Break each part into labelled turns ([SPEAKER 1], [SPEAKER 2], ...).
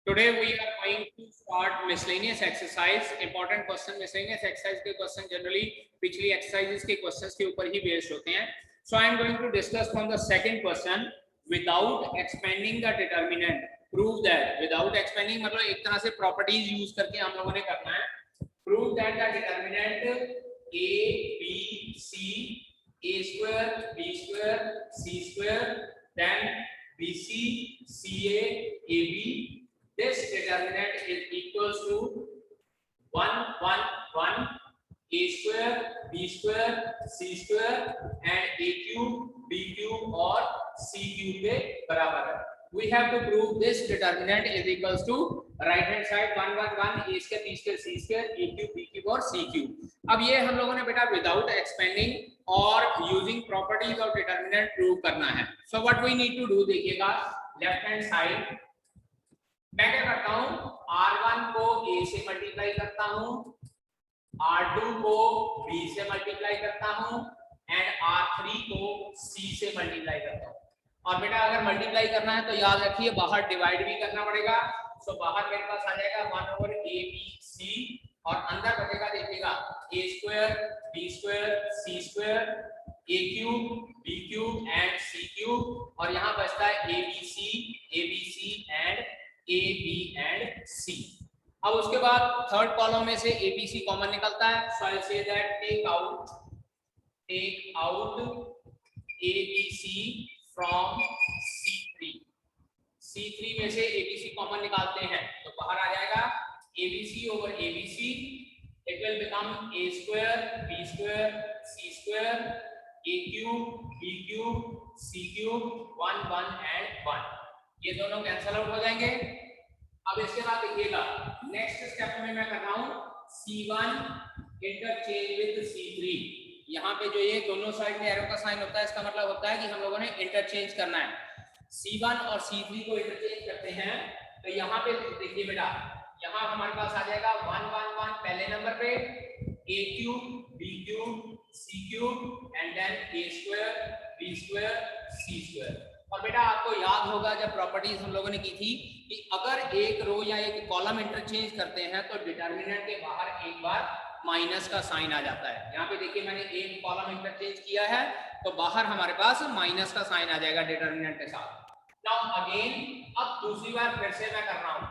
[SPEAKER 1] Today we are going to start miscellaneous exercise. Important question miscellaneous exercise के question generally पिछली exercises के questions के ऊपर ही based होते हैं. So I am going to discuss from the second question without expanding the determinant. Prove that without expanding मतलब एक तरह से properties use करके हम लोगों ने करना है. Prove that the determinant a b c a square b square c square then bc ca ab. This determinant is equals to 1 1 1 a square b square c square and a cube b cube और c cube के बराबर है. We have to prove this determinant is equals to right hand side 1 1 1 a square b square c square a cube b cube और c cube. अब ये हम लोगों ने बेटा without expanding और using properties of determinant prove करना है. So what we need to do देखिएगा left hand side मैं क्या करता हूं R1 को A से मल्टीप्लाई करता हूं, R2 को B से मल्टीप्लाई करता हूं एंड R3 को C से मल्टीप्लाई करता हूं. और बेटा अगर मल्टीप्लाई करना है तो याद रखिए बाहर डिवाइड भी करना पड़ेगा. सो बाहर मेरे पास आ जाएगा 1/ABC और अंदर बचेगा देखिएगा A square B square C square A cube B cube and C cube और यहाँ बचता है ABC and A, B and C. अब उसके बाद थर्ड कॉलम में से ABC कॉमन निकलता है. So I'll say that take out ABC from C3. C3 में से ABC कॉमन निकालते हैं तो बाहर आ जाएगा ABC over ABC. It will become A square B square C square A cube B cube C cube 1 1 and 1. ये दोनों cancel out हो जाएंगे. अब इसके बाद देखिएगा नेक्स्ट स्टेप में मैं कर रहा हूं C1 इंटरचेंज विद C3. यहाँ पे जो ये दोनों साइड में एरो का साइन होता है इसका मतलब होता है कि हम लोगों ने इंटरचेंज करना है. C1 और C3 को इंटरचेंज करते हैं तो यहाँ पे देखिए बेटा यहाँ हमारे पास आ जाएगा 1 1 1 पहले नंबर पे A cube B cube C cube and then A square B square C square. और बेटा आपको याद होगा जब प्रॉपर्टीज हम लोगों ने की थी कि अगर एक रो या एक कॉलम इंटरचेंज करते हैं तो डिटरमिनेंट के बाहर एक बार माइनस का साइन आ जाता है. यहाँ पे देखिए मैंने एक कॉलम इंटरचेंज किया है तो बाहर हमारे पास माइनस का साइन आ जाएगा डिटरमिनेंट के साथ. नाउ अगेन अब दूसरी बार फिर से मैं कर रहा हूँ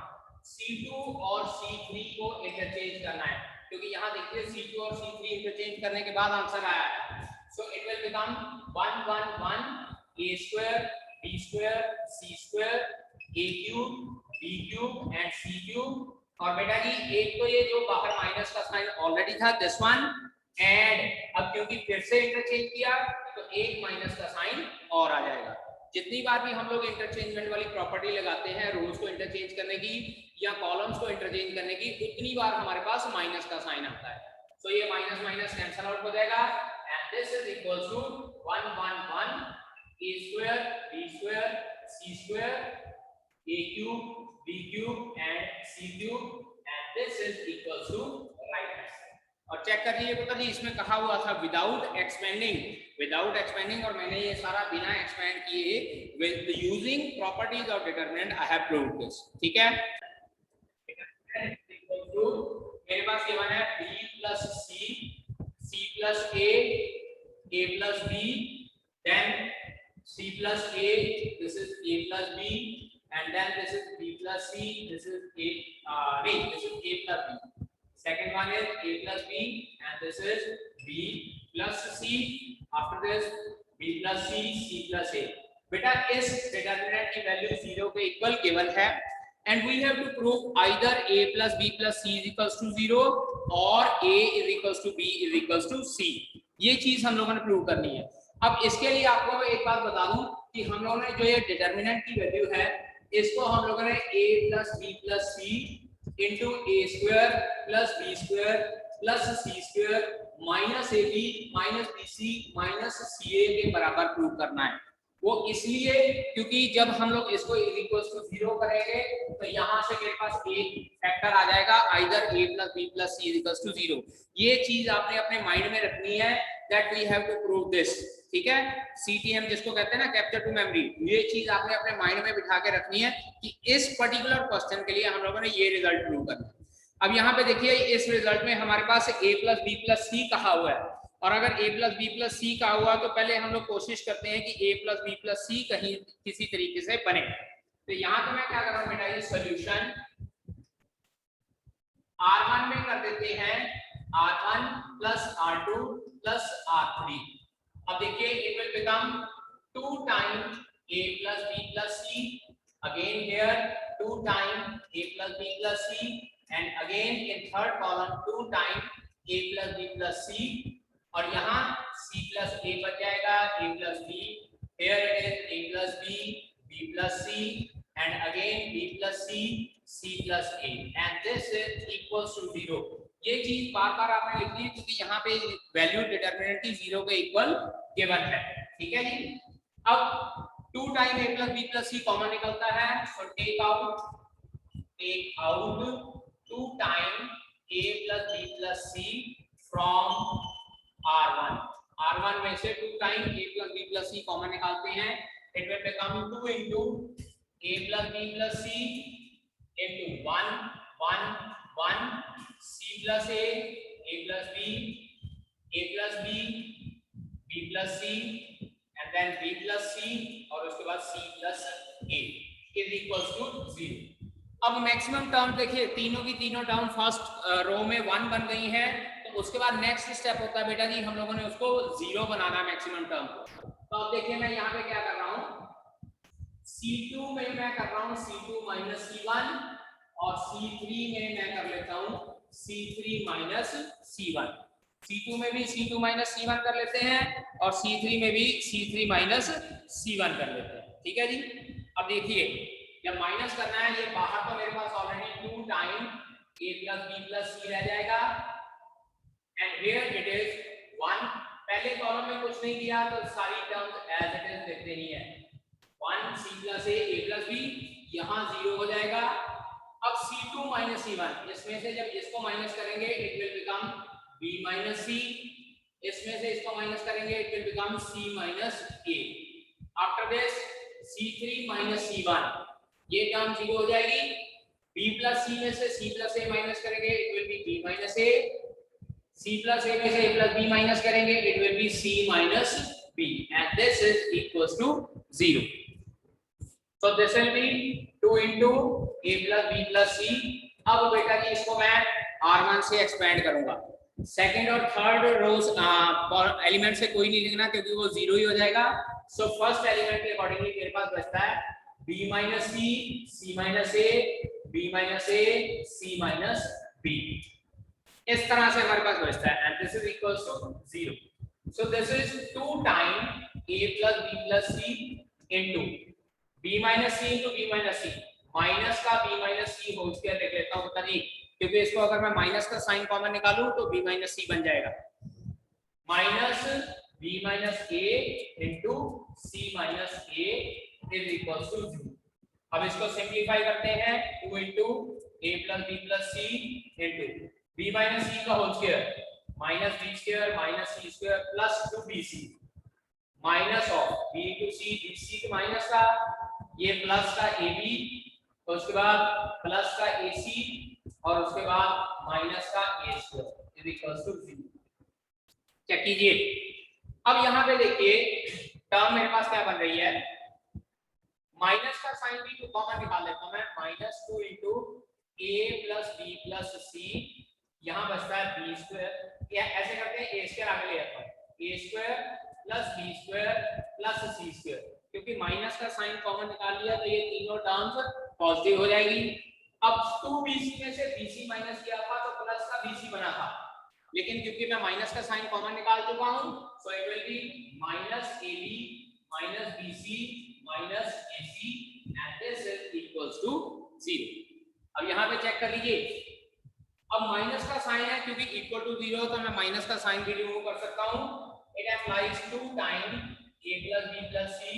[SPEAKER 1] C2 और C3 को इंटरचेंज करना है क्योंकि यहाँ देखिए C2 और C3 इंटरचेंज करने के बाद आंसर आया है. सो it will become 1 1 1 A square B square C square A cube B cube and C cube. और बेटा जी एक तो ये जो बाहर माइनस का साइन ऑलरेडी था दिस वन एंड अब क्योंकि फिर से इंटरचेंज किया तो एक माइनस का साइन और आ जाएगा. जितनी बार भी हम लोग इंटरचेंजमेंट वाली प्रॉपर्टी लगाते हैं रोज को इंटरचेंज करने की या कॉलम्स को इंटरचेंज करने की उतनी बार हमारे पास माइनस का साइन आता है. सो ये माइनस माइनस कैंसल आउट हो जाएगा and this is equals to 1 1 1 A square B square C square A cube B cube and C cube and this is equals to right hand side. और check कर लीजिए पुत्र जी इसमें कहा हुआ था विदाउट एक्सपेंडिंग और मैंने ये सारा बिना एक्सपेंड किए with using properties of determinant I have proved this. ठीक है मेरे पास ये बना है B plus C plus A plus B then C plus A, this is A plus B, and then this is B plus C, this is this is A plus B. Second one is A plus B, and this is B plus C. After this, B plus C, C plus A. बेटा इस determinant की value 0 के equal given है, and we have to prove either A plus B plus C is equals to 0 or A is equals to B is equals to C. ये चीज हम लोगों ने प्रूव करनी है. अब इसके लिए आपको एक बात बता दूं कि हम लोगों ने जो ये डिटरमिनेंट की वैल्यू है इसको हम लोगों ने A plus B plus C into A square plus B square plus C square minus AB minus BC minus CA के बराबर प्रूव करना है. वो इसलिए क्योंकि जब हम लोग इसको इक्वल्स टू 0 करेंगे तो यहाँ से मेरे पास एक फैक्टर आ जाएगा either a plus b plus c equals to 0। ये चीज आपने अपने माइंड में रखनी है that we have to prove this, ठीक है। CTM जिसको कहते हैं ना, कैप्चर टू मेमोरी, ये चीज आपने अपने माइंड में बिठा के रखनी है कि इस पर्टिकुलर क्वेश्चन के लिए हम लोगों ने ये रिजल्ट प्रूव करना है। अब यहाँ पे देखिए इस रिजल्ट में हमारे पास a plus b plus c कहा हुआ है, और अगर a plus b plus c कहा हुआ तो पहले हम लोग कोशिश करते हैं कि a plus b plus c कहीं किसी तरीके से बने। तो यहाँ पे मैं क्या कर रहा हूँ बेटा, ये सोल्यूशन R1 में कर देते हैं, R1 plus R2 plus R3। अब देखिए it will become 2 times a plus b plus c, again here 2 times a plus b plus c, and again in third column 2 times a plus b plus c, और यहाँ c plus a बच जाएगा, a plus b, here it is a plus b, b plus c, and again b plus c, c plus a, and this is equals to 0। ये चीज बार बार आपने लिखनी है क्योंकि यहाँ पे वैल्यू डिटरमिनेंट की 0 के इक्वल गिवन है, ठीक है जी। अब 2 time a plus b plus c common निकलता है, so take out 2 time a plus b plus c from R1। R1 में से 2 time a plus b plus c common निकालते हैं, it will become 2 into a plus b plus c into 1 1 1 c plus a plus b, a plus b, b plus c, and then b plus c, और उसके बाद c plus a is equals to 0। अब maximum term देखिए, तीनों की तीनों term first row में 1 बन गई हैं, तो उसके बाद नेक्स्ट स्टेप होता है बेटा जी हम लोगों ने उसको 0 बनाना मैक्सिमम टर्म को। तो अब देखिए मैं यहाँ पे क्या कर रहा हूँ, C2 में मैं कर रहा हूँ C2 माइनस C1, और C3 में मैं कर लेता हूँ C3 माइनस C1। C2 में भी C2 माइनस C1 कर लेते हैं, और C3 में भी C3 माइनस C1 कर लेते हैं, ठीक है जी। अब देखिए जब माइनस करना है, ये बाहर तो मेरे पास already 2 time a plus b plus c रह जाएगा, एंड हियर इट इज 1। पहले कॉलम में कुछ नहीं दिया तो सारी टर्म्स एज इट इज लिखते ही है, 1 c plus a plus b, यहाँ 0 हो जाएगा। अब C2 माइनस C1, इसमें से जब इसको माइनस करेंगे it will become b minus c, इसमें से इसको माइनस करेंगे it will become c minus a। After this C3 minus C1, ये टर्म 0 हो जाएगी, b प्लस c में से c प्लस a माइनस करेंगे it will be b minus a, c plus a में से a प्लस b माइनस करेंगे it will be c minus b, and this is equals to 0। So this will be 2 into a plus b plus c। अब बेटा जी इसको मैं R1 से expand करूंगा, second और थर्ड रोज एलिमेंट से कोई नहीं लिखना क्योंकि वो 0 ही हो जाएगा। सो फर्स्ट एलिमेंट के अकॉर्डिंगली मेरे पास बचता है b minus c, c minus a, b minus a, c minus b। इस तरह से हमारे पास बचता है, and this is equals to 0। So this is 2 time a plus b plus c into b minus c into b minus c, minus का b minus c whole square लिख लेता हूं तभी, क्योंकि इसको अगर मैं माइनस का साइन कॉमन निकालूं तो b minus c बन जाएगा, minus b minus a into c minus a is equals to 0। अब इसको सिंपलीफाई करते हैं, 2 into a plus b plus c into b minus c का whole square minus b square minus c square plus 2bc minus of b into c, bc के minus का, ये plus का ab, तो उसके बाद प्लस का ac, और उसके बाद माइनस का a square is equals to 0। Check कीजिए। अब यहाँ पे देखिए टर्म मेरे पास क्या बन रही है, माइनस का साइन भी तो कॉमन निकाल लेता हूं मैं, minus 2 into a plus b plus c, यहाँ बचता है b स्क्वायर, या ऐसे करते हैं a स्क्वायर आगे ले आता हूं, a square plus b square plus c square, क्योंकि माइनस का साइन कॉमन निकाल लिया तो ये तीनों टर्म्स पॉजिटिव हो जाएगी। अब 2bc में से bc माइनस किया था तो प्लस का bc बना था, लेकिन क्योंकि मैं माइनस का साइन कॉमन निकाल चुका हूं, so it will be minus ab minus bc minus ac, and this is equals to 0। अब यहाँ पे चेक कर लीजिए, अब माइनस का साइन है क्योंकि इक्वल टू 0 तो मैं माइनस का साइन भी रिमूव कर सकता हूं। It applies 2 time a plus b plus c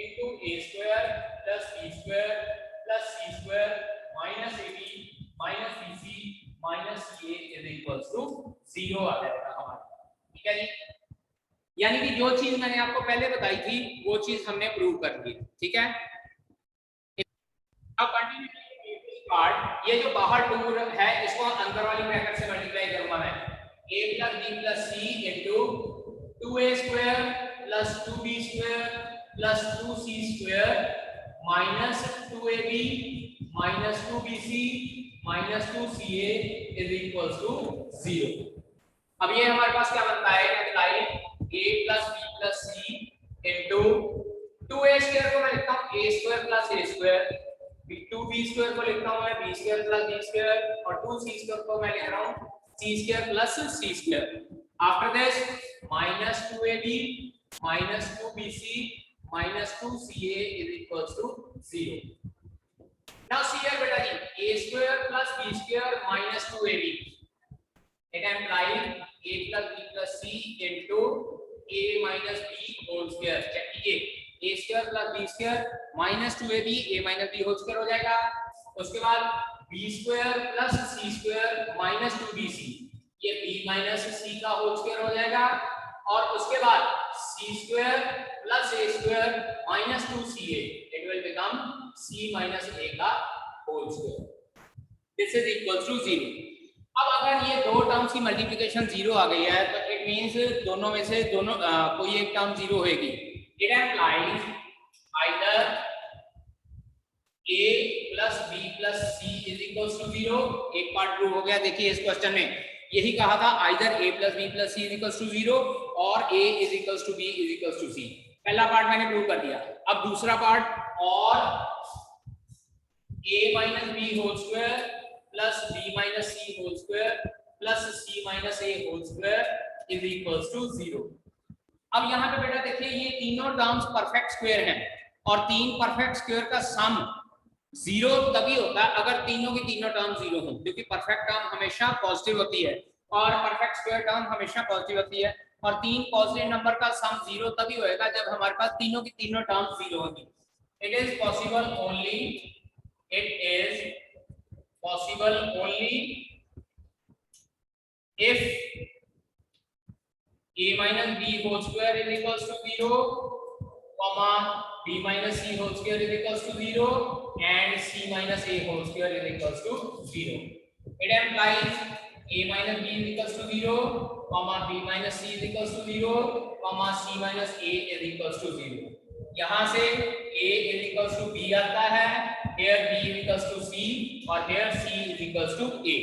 [SPEAKER 1] into a square plus b square plus c square minus ab minus bc minus ca is equals to 0 आ जाएगा हमारा। ठीक है जी, यानी कि जो चीज मैंने आपको पहले बताई थी वो चीज हमने प्रूव कर दी। ठीक है, अब कंटिन्यू पार्ट, ये जो बाहर 2 है इसको अंदर वाली ब्रैकेट से मल्टीप्लाई करूंगा मैं, a plus b plus c into 2a square plus 2b square plus 2c square minus 2ab minus 2bc minus 2ca is equals to 0। अब ये हमारे पास क्या बनता है, multiply a plus b plus c into 2a square को मैं लिखता हूँ a square plus a square, 2b square को लिखता हूँ मैं b square plus b square और 2c square को मैं लिख रहा हूँ c square plus c square। After this minus 2ab minus 2bc minus 2ca is equals to 0। Now see here beta ji, a square plus b square minus 2ab, it implies a plus b plus c into a minus b whole square। check कीजिए, a square plus b square minus 2ab a minus b whole square हो जाएगा। उसके बाद b square plus c square minus 2bc, ये b minus c का whole square हो जाएगा। और उसके बाद c square plus a square minus 2ca, it will become c minus a का whole square। This is equals to 0। अब अगर ये दो टर्म्स की मल्टीप्लिकेशन 0 आ गई है तो इट मींस दोनों में से कोई एक टर्म 0 होगी। It implies either a plus b plus c is equals to 0। एक पार्ट प्रूव हो गया। देखिए इस क्वेश्चन में यही कहा था, either a plus b plus c is equals to 0 और a is equals to b is equals to c। पहला पार्ट मैंने प्रूव कर दिया। अब दूसरा पार्ट, और a minus b whole square plus b minus c whole square plus c minus a whole square is equals to 0। अब यहाँ पे बेटा देखिए ये तीनों टर्म्स परफेक्ट स्क्वायर हैं और तीन परफेक्ट स्क्वायर का सम 0 तभी होता है अगर तीनों की तीनों टर्म 0 हो, क्योंकि परफेक्ट टर्म हमेशा पॉजिटिव होती है और परफेक्ट स्क्वायर टर्म हमेशा पॉजिटिव होती है। और तीन पॉजिटिव नंबर का सम 0 तभी होएगा जब हमारे पास तीनों की तीनों टर्म 0 होगी। It is possible only, it is possible only if a minus b whole square is equals to 0, comma b minus c whole square is equals to 0 and c minus a whole square is equals to 0। It implies a minus b is equals to 0, comma b minus c is equals to 0, comma c minus a is equals to 0। यहाँ से a is equals to b आता है, here b is equals to c और here c is equals to a।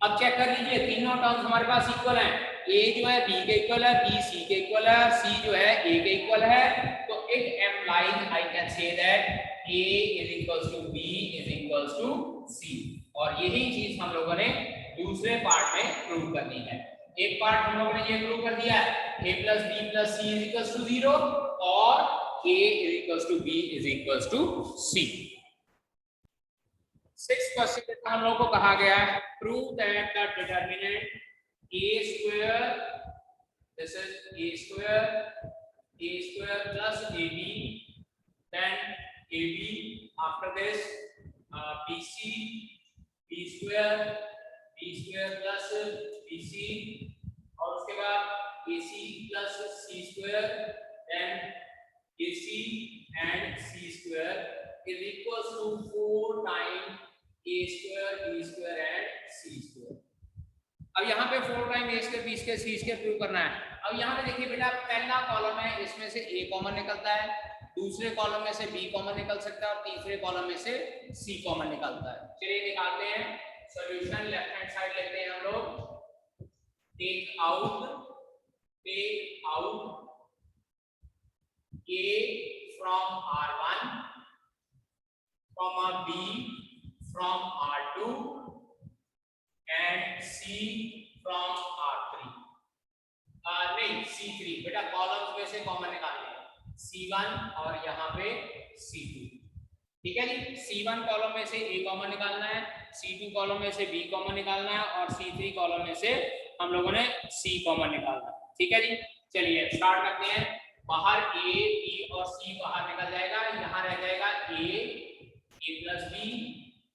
[SPEAKER 1] अब check कर लीजिए तीनों terms हमारे पास इक्वल हैं। a जो है b के इक्वल है, b c के इक्वल है, c जो है a के इक्वल है। तो it implies I can say that a is equals to b is equals to c। और यही चीज हम लोगों ने दूसरे पार्ट में प्रूव करनी है। एक पार्ट हम लोगों ने ये प्रूव कर दिया है a plus b plus c is equals to 0 और a is equals to b is equals to c। 6th question में हम लोगों को कहा गया है prove that the determinant a square, this is a square plus ab, then ab, after this bc, b square plus bc और उसके बाद ac plus c square, then ac and c square is equals to 4 times a square, b square and c square। अब यहाँ पे 4 time a square b square c square prove करना है। अब यहाँ पे देखिए बेटा पहला कॉलम है, इसमें से a कॉमन निकलता है, दूसरे कॉलम में से b कॉमन निकल सकता है और तीसरे कॉलम में से c कॉमन निकलता है। चलिए निकालते हैं सॉल्यूशन। लेफ्ट हैंड साइड लेते हैं हम लोग। Take out a from r1 comma b from r2 and c from r3। नहीं c3 बेटा कॉलम्स में से कॉमन निकालने हैं, c1 और यहाँ पे c2। ठीक है जी, c1 कॉलम में से a कॉमन निकालना है, c2 कॉलम में से b कॉमन निकालना है और c3 कॉलम में से हम लोगों ने c कॉमन निकालना है। ठीक है जी, चलिए स्टार्ट करते हैं। बाहर ए बी और सी बाहर निकल जाएगा, यहाँ रह जाएगा A plus B,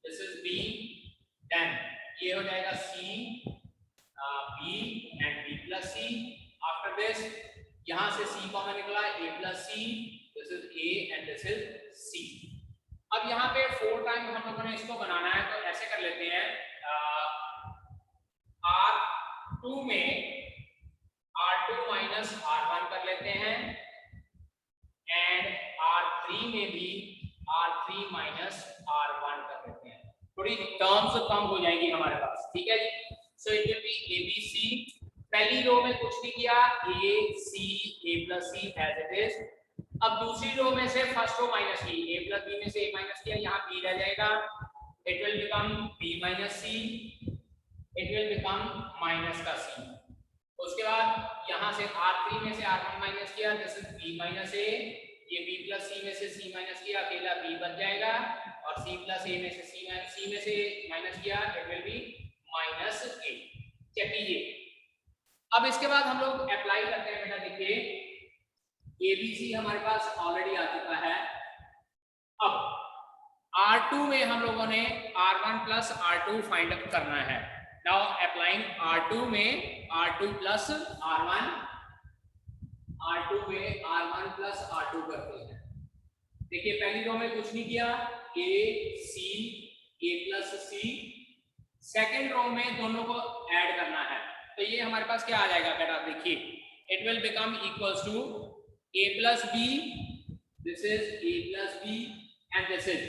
[SPEAKER 1] this is B, then ये हो जाएगा C B and B plus C. After this यहाँ से सी कॉमन निकला, A plus C, this is A and this is C. अब यहाँ पे 4 टाइम हम लोगों ने इसको बनाना है, तो ऐसे कर लेते हैं, R2 में R2 माइनस R1 कर लेते हैं एंड R3 में भी R3 माइनस R1 कर लेते हैं, थोड़ी टर्म्स कम हो जाएगी हमारे पास, ठीक है जी। So it will be ABC, पहली रो में कुछ नहीं किया, A C A plus C as it is. अब दूसरी रो में से फर्स्ट रो माइनस की, A प्लस B में से A माइनस किया, यहाँ B रह जाएगा, it will become B minus C, it will become minus का C। उसके बाद यहाँ से R3 में से R1 माइनस किया, this is B minus A, ये B प्लस C में से C माइनस किया, अकेला B बच जाएगा, और C प्लस A में से C में से माइनस किया, it will be minus A। Check कीजिए। अब इसके बाद हम लोग अप्लाई करते हैं, बेटा देखिए ABC हमारे पास ऑलरेडी आ चुका है। अब R2 में हम लोगों ने R1 plus R2 find out करना है। नाउ अप्लाइंग R2 में R2 प्लस R1, R2 में R1 प्लस R2 करते हैं। देखिए पहली रो में कुछ नहीं किया, A C A plus C, second row में दोनों को ऐड करना है, तो ये हमारे पास क्या आ जाएगा बेटा, देखिए it will become equals to A plus B, this is A plus B and this is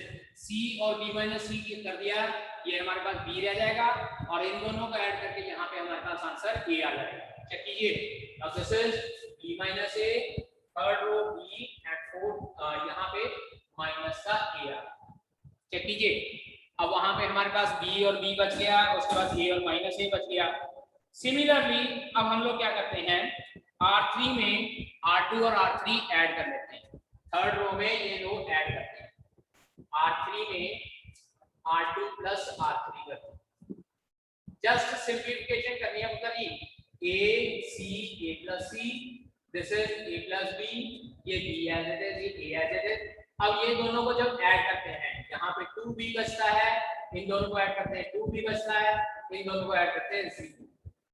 [SPEAKER 1] C और B माइनस C कर दिया, ये हमारे पास B रह जाएगा, और इन दोनों को ऐड करके यहाँ पे हमारे पास आंसर A आ जाएगा। चेक कीजिए, now this is B minus A, third row B and fourth यहाँ पे माइनस का A आ, चेक कीजिए। अब वहां पे हमारे पास B और B बच गया, उसके बाद A और माइनस A बच गया। सिमिलरली अब हम लोग क्या करते हैं, R3 में R2 और R3 ऐड कर लेते हैं, थर्ड रो में ये लोग ऐड करते हैं, R3 में R2 प्लस R3 करते हैं। जस्ट सिंप्लीफिकेशन करनी है, मतलब A C A plus C, this is A plus B, ये B एज इट इज, ये A एज इट इज। अब ये दोनों को जब ऐड करते हैं, यहाँ पे 2B बचता है, इन दोनों को ऐड करते हैं 2B बचता है, इन दोनों को ऐड करते हैं C।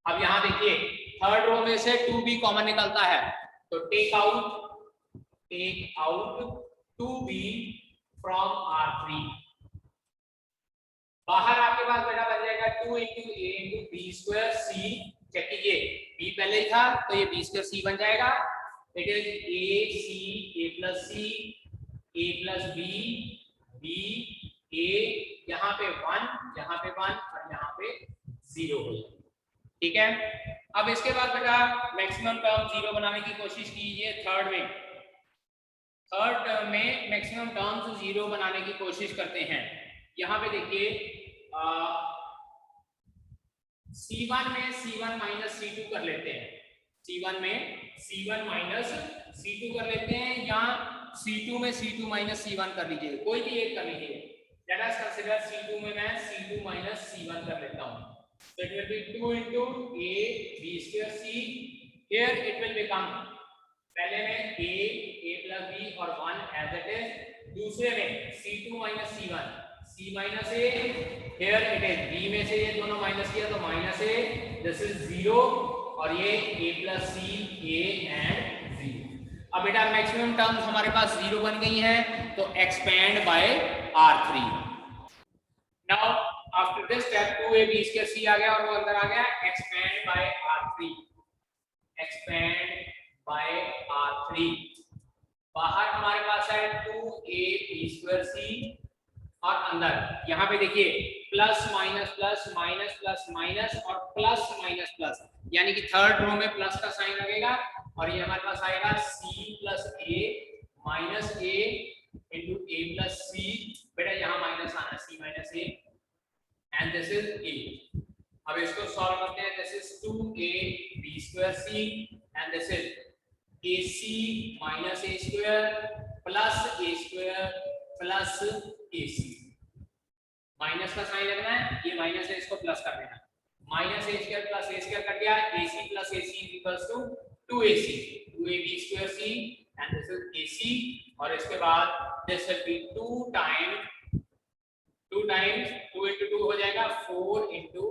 [SPEAKER 1] अब यहाँ देखिए थर्ड रो में से 2B कॉमन निकलता है, तो take out 2B from R3, बाहर आपके पास बेटा बन जाएगा 2 into A into B square C। Check कीजिए, B पहले ही था तो ये B square C बन जाएगा, it is A C A plus C A plus B B A, यहाँ पे 1, यहाँ पे 1 और यहाँ पे 0 हो जाएगा, ठीक है। अब इसके बाद बेटा मैक्सिमम टर्म 0 बनाने की कोशिश कीजिए, थर्ड टर्म में मैक्सिमम टर्म्स 0 बनाने की कोशिश करते हैं। यहाँ पे देखिए C1 में C1 माइनस C2 कर लेते हैं, C1 में C1 माइनस C2 कर लेते हैं, या C2 में C2 माइनस C1 कर लीजिए, कोई भी एक कर लीजिए। लेट अस कंसीडर C2 में मैं C2 माइनस C1 कर लेता हूँ, so it will be 2 into A B square C, here it will become, पहले में A plus B और 1 as it is, दूसरे में C2 minus C1 C minus A, here it is B में से ये दोनों माइनस किया तो माइनस A, this is 0, और ये A plus C A and 0। अब बेटा मैक्सिमम टर्म्स हमारे पास 0 बन गई हैं, तो expand by R3। Now after this step 2A B square C आ गया और वो अंदर आ गया, expand by R3, expand by R3, बाहर हमारे पास है 2A B square C, और अंदर यहाँ पे देखिए plus minus plus minus plus minus और प्लस माइनस प्लस, यानी कि थर्ड रो में प्लस का साइन लगेगा, और ये हमारे पास आएगा C plus A minus A into A plus C, बेटा यहाँ माइनस आना C minus A, and this is A। अब इसको सॉल्व करते हैं, this is 2A B square C and this is AC minus A square plus A square plus AC, minus का sign लगना है, ये माइनस है, इसको प्लस कर देना, minus A square plus A square कर दिया, AC plus AC equals to 2ac, 2ab square c and this is ac और इसके बाद this will be 2 times 2 into 2 हो जाएगा 4 into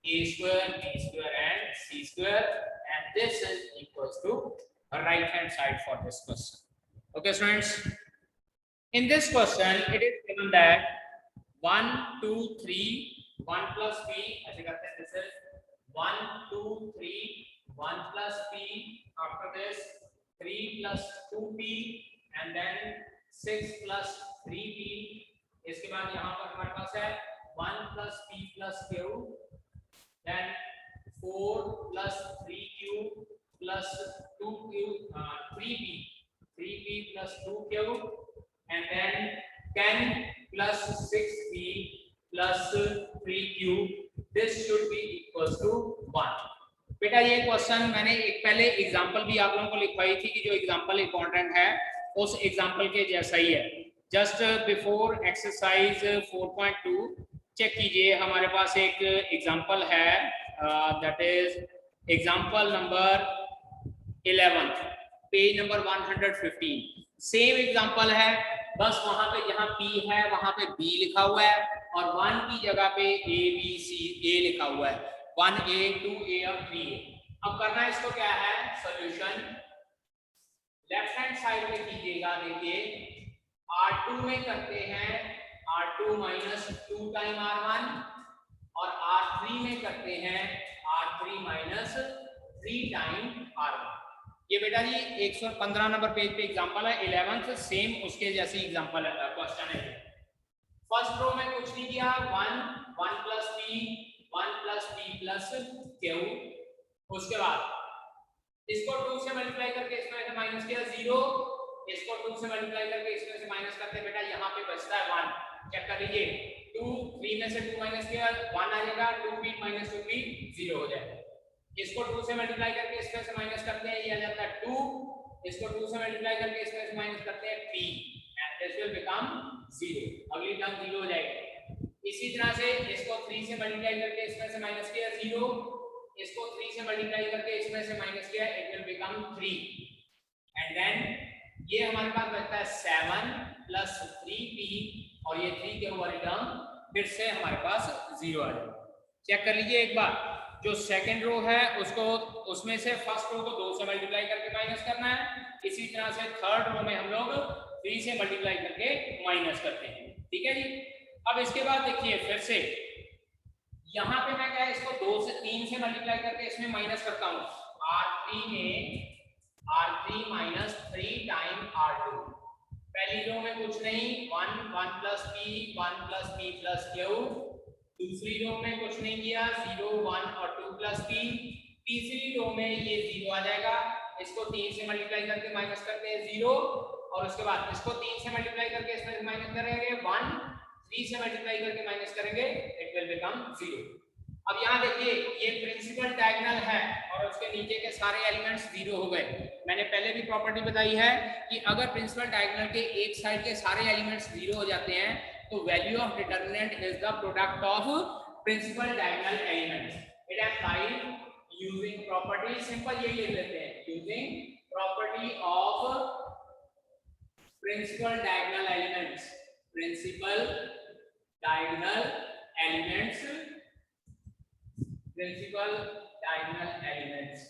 [SPEAKER 1] a square b square and c square and this is equals to right hand side for this question. Okay students, in this question it is given that 1 2 3 1 plus p ऐसे करते हैं, this is 1 2 3 1 plus p, after this 3 plus 2p and then 6 plus 3p, इसके बाद यहाँ पर हमारे पास है 1 plus p plus q, then 4 plus 3q plus 2q 3p plus 2q and then 10 plus 6p plus 3q, this should be equals to 1. बेटा ये question मैंने एक पहले एग्जांपल भी आप लोगों को लिखवाई थी कि जो एग्जांपल इंपॉर्टेंट है उस एग्जांपल के जैसा ही है. जस्ट बिफोर एक्सरसाइज 4.2 चेक कीजिए, हमारे पास एक एग्जांपल है that is example number 11 page number 115. Same example है, बस वहां पे जहां p है वहां पे b लिखा हुआ है और 1 की जगह पे a b c a लिखा हुआ है, 1a 2a और 3a. अब करना इसको क्या है, सॉल्यूशन लेफ्ट हैंड साइड में कीजिएगा. देखिए r2 में करते हैं r2 minus 2 टाइम r1 और r3 में करते हैं r3 minus 3 टाइम r1. ये बेटा जी 115 नंबर पेज पे एग्जांपल है 11th, सेम उसके जैसी एग्जांपल है, क्वेश्चन है. फर्स्ट रो में कुछ नहीं किया, 1 1 plus p 1 plus p plus q, उसके बाद इसको 2 से मल्टीप्लाई करके इसमें से माइनस किया 0, इसको 2 से मल्टीप्लाई करके इसमें से माइनस करते हैं. बेटा यहाँ पे बचता है 1, चेक कर लीजिए 2 3 में से 2 माइनस किया 1 आ जाएगा, 2p minus 2p 0 हो जाएगा. इसको 2 से मल्टीप्लाई करके इसमें से माइनस करते हैं, ये आ जाता है 2, इसको 2 से मल्टीप्लाई करके इसमें से माइनस करते हैं p and this will become 0. अगली टर्म 0 हो जाएगी. इसी तरह से इसको 3 से मल्टीप्लाई करके इसमें से माइनस किया 0, इसको 3 से मल्टीप्लाई करके इसमें से माइनस किया, it will become 3 and then ये हमारे पास बचता है 7 प्लस 3p और ये 3 के ओवर टर्म फिर से हमारे पास 0 आ जाएगा. चेक कर लीजिए एक बार, जो सेकंड रो है उसको उसमें से फर्स्ट रो को 2 से मल्टीप्लाई करके माइनस करना है, इसी तरह से थर्ड रो में हम लोग 3 से मल्टीप्लाई करके माइनस करते हैं. ठीक है जी. अब इसके बाद देखिए फिर से यहाँ पे मैं क्या है इसको 2 से 3 से मल्टीप्लाई करके इसमें माइनस करता हूँ, r3 में r3 minus 3 टाइम r2. पहली रो में कुछ नहीं, 1 1 plus p 1 plus p plus q. दूसरी रो में कुछ नहीं किया, 0 1 और 2 plus p. तीसरी रो में ये 0 आ जाएगा, इसको 3 से मल्टीप्लाई करके माइनस करते हैं 0 और उसके बाद इसको 3 से मल्टीप्लाई करके इसमें माइनस करेंगे 1, 3 से मल्टीप्लाई करके माइनस करेंगे, इट विल बिकम 0. अब यहाँ देखिए ये प्रिंसिपल डायगोनल है और उसके नीचे के सारे एलिमेंट्स 0 हो गए. मैंने पहले भी प्रॉपर्टी बताई है कि अगर प्रिंसिपल डायगोनल के एक साइड के सारे एलिमेंट्स 0 हो जाते हैं तो value of determinant is the product of principal diagonal elements. It applied using property, simple यही लिख लेते हैं, using property of principal diagonal elements. Principal diagonal elements, principal diagonal elements.